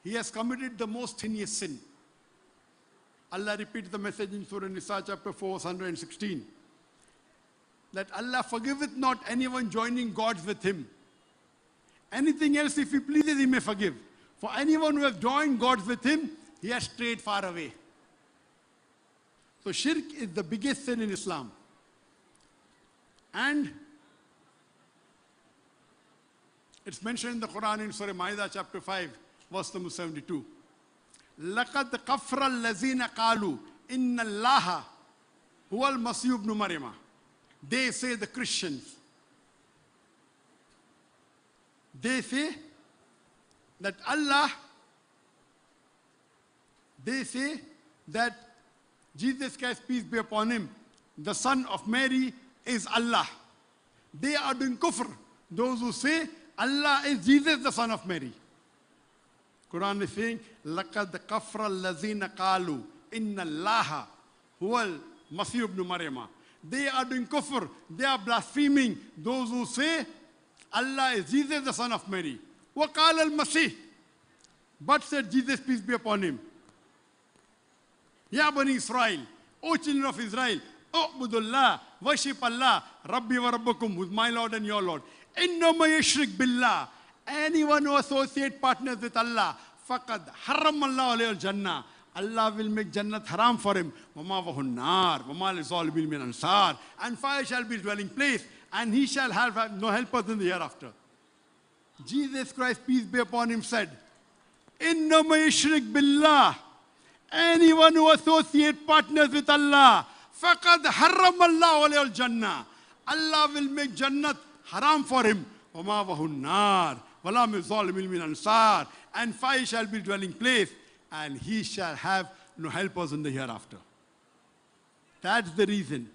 he has committed the most heinous sin. Allah repeats the message in Surah Nisa chapter 4, verse 116. That Allah forgiveth not anyone joining gods with him. Anything else, if he pleases, he may forgive. For anyone who has joined gods with him, he has strayed far away. So shirk is the biggest sin in Islam. And it's mentioned in the Quran in Surah Ma'idah chapter 5, verse number 72. لَقَدْ كَفْرَ الَّذِينَ قَالُوا إِنَّ اللَّهَ هُوَ الْمَسِيحُ ابْنُ مَرْيَمَ. They say, the Christians, they say that Allah, they say that Jesus Christ, peace be upon him, the son of Mary, is Allah. They are doing kufr. Those who say Allah is Jesus, the son of Mary. Quran is saying, لَقَدْ كَفْرَ الَّذِينَ قَالُوا إِنَّ اللَّهَ هُوَ الْمَسِيحُ ابْنُ مَرْيَمَ. They are doing kufr. They are blaspheming. Those who say Allah is Jesus, the son of Mary. وَقَالَ الْمَسِيحُ. But said Jesus, peace be upon him, Ya Bani Israel, O children of Israel, U'budullah, worship Allah, Rabbi wa Rabbakum, who is my Lord and your Lord. Innama yashrik billah. Anyone who associates partners with Allah, faqad haramallahu alayhi al-jannah. Allah will make Jannat haram for him. Wama wahun nar, wama li-zalimin min ansar. And fire shall be his dwelling place, and he shall have no helpers in the hereafter. Jesus Christ, peace be upon him, said, Innama yashrik billah. Anyone who associates partners with Allah, faqad haramallahu alayhi al-jannah. Allah will make Jannat haram for him. Wama wahun nar, wala li-zalimin min ansar. And fire shall be his dwelling place, and he shall have no helpers in the hereafter. That's the reason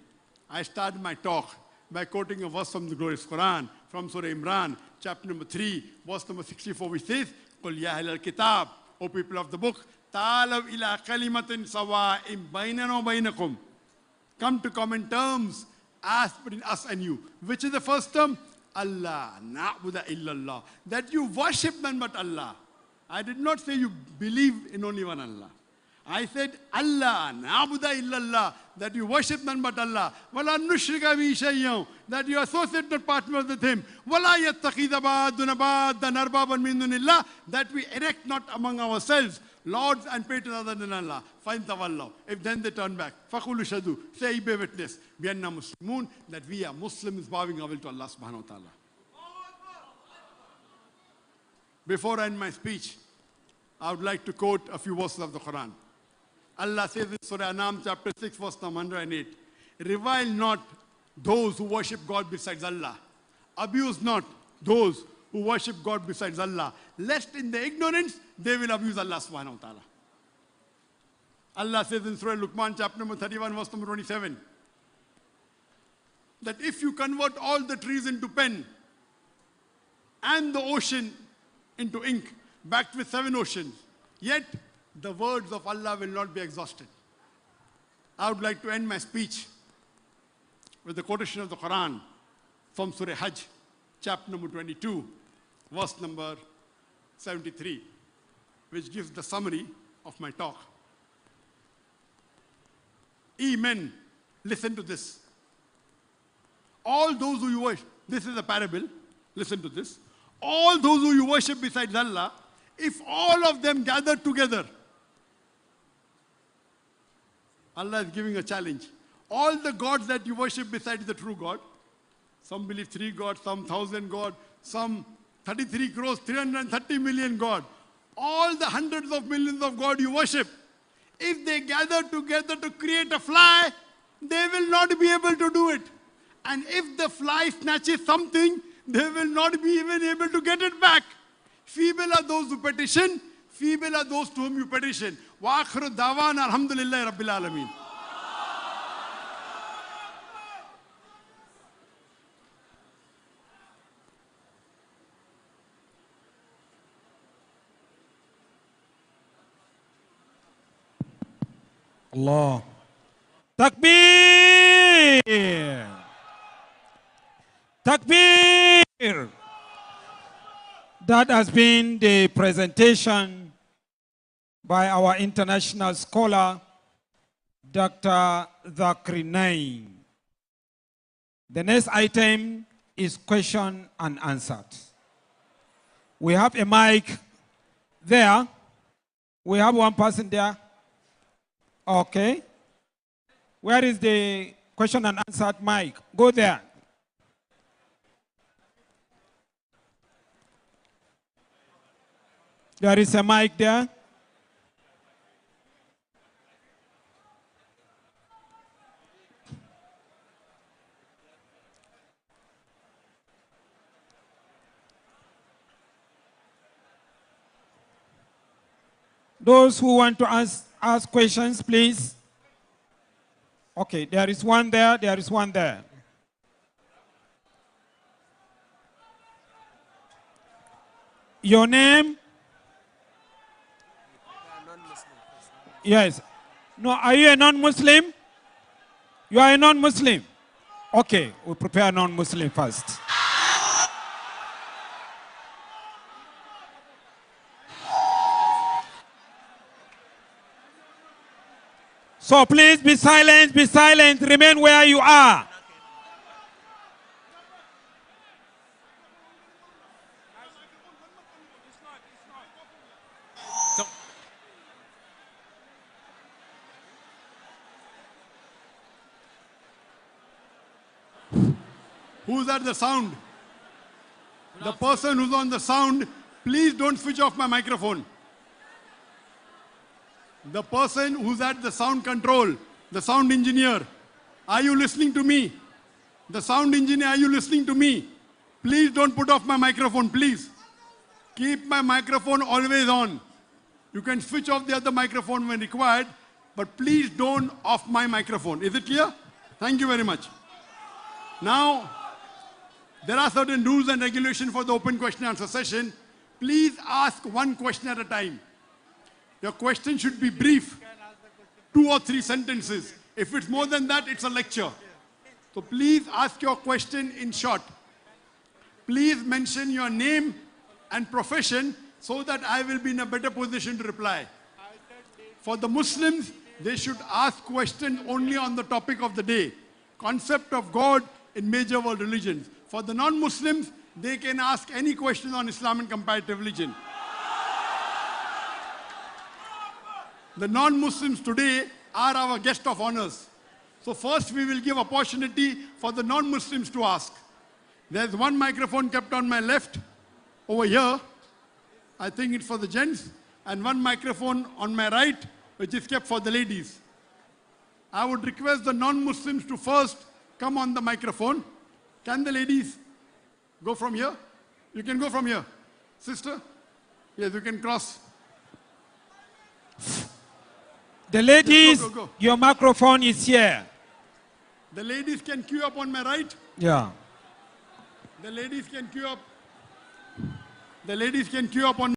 I started my talk by quoting a verse from the glorious Quran, from Surah Imran, chapter number 3, verse number 64, which says, قُلْ يَا أَهْلَ الْكِتَابِ, O people of the book, تَعَالَوْا إِلَىٰ كَلِمَةٍ سَوَاءٍ بَيْنَنَا وَبَيْنَكُمْ. Come to common terms as between us and you. Which is the first term? Allah, na'budu illallah. That you worship none but Allah. I did not say you believe in only one Allah. I said Allah, na'budu illallah, that you worship none but Allah. Wala nushrika bihi shay'an, that you associate not partners with him. Wala yattakhidha ba'duna ba'dan arbaban min dunillah, that we erect not among ourselves lords and patrons other than Allah. Fine tawallah. If then they turn back, faqulu shadu, say bear witness, bi anna muslimun, that we are Muslims bowing our will to Allah subhanahu wa ta'ala. Before I end my speech, I would like to quote a few verses of the Quran. Allah says in Surah Anam chapter 6, verse number 108, revile not those who worship God besides Allah. Abuse not those who worship God besides Allah, lest in their ignorance they will abuse Allah subhanahu wa ta'ala. Allah says in Surah Luqman chapter number 31, verse number 27, that if you convert all the trees into pen and the ocean into ink, backed with 7 oceans, yet the words of Allah will not be exhausted. I would like to end my speech with the quotation of the Quran from Surah Hajj, chapter number 22, verse number 73, which gives the summary of my talk. Ye men, listen to this. All those who you worship, this is a parable, listen to this. All those who you worship besides Allah, if all of them gather together, Allah is giving a challenge. All the gods that you worship besides the true God, some believe 3 gods, some 1,000 gods, some 33 crores, 330 million gods, all the hundreds of millions of gods you worship, if they gather together to create a fly, they will not be able to do it. And if the fly snatches something, they will not be even able to get it back. Feeble are those who petition, feeble are those to whom you petition. Wa akhiru da'wana alhamdulillahi rabbil alameen. Allah. Takbir! Takbir! That has been the presentation by our international scholar, Dr. Zakir Naik. The next item is question and answered. We have a mic there. We have one person there. Okay. Where is the question and answered mic? Go there. There is a mic there. Those who want to ask questions, please. Okay, there is one there, there is one there. Your name? Yes. No, are you a non-Muslim? You are a non-Muslim? Okay, we'll prepare a non-Muslim first. So please be silent, remain where you are. Who's at the sound? The person who's on the sound, please don't switch off my microphone. The person who's at the sound control, the sound engineer, are you listening to me? The sound engineer, are you listening to me? Please don't put off my microphone, please. Keep my microphone always on. You can switch off the other microphone when required, but please don't off my microphone. Is it clear? Thank you very much. Now, there are certain rules and regulations for the open question and answer session. Please ask one question at a time. Your question should be brief, 2 or 3 sentences. If it's more than that, it's a lecture. So please ask your question in short. Please mention your name and profession so that I will be in a better position to reply. For the Muslims, they should ask questions only on the topic of the day, concept of God in major world religions. For the non-Muslims, they can ask any question on Islam and comparative religion. The non-Muslims today are our guest of honors. So first we will give opportunity for the non-Muslims to ask. There's one microphone kept on my left over here. I think it's for the gents. And one microphone on my right, which is kept for the ladies. I would request the non-Muslims to first come on the microphone. Can the ladies go from here? You can go from here. Sister? Yes, you can cross. The ladies, go. your microphone is here. The ladies can queue up on my right. Yeah. The ladies can queue up. The ladies can queue up on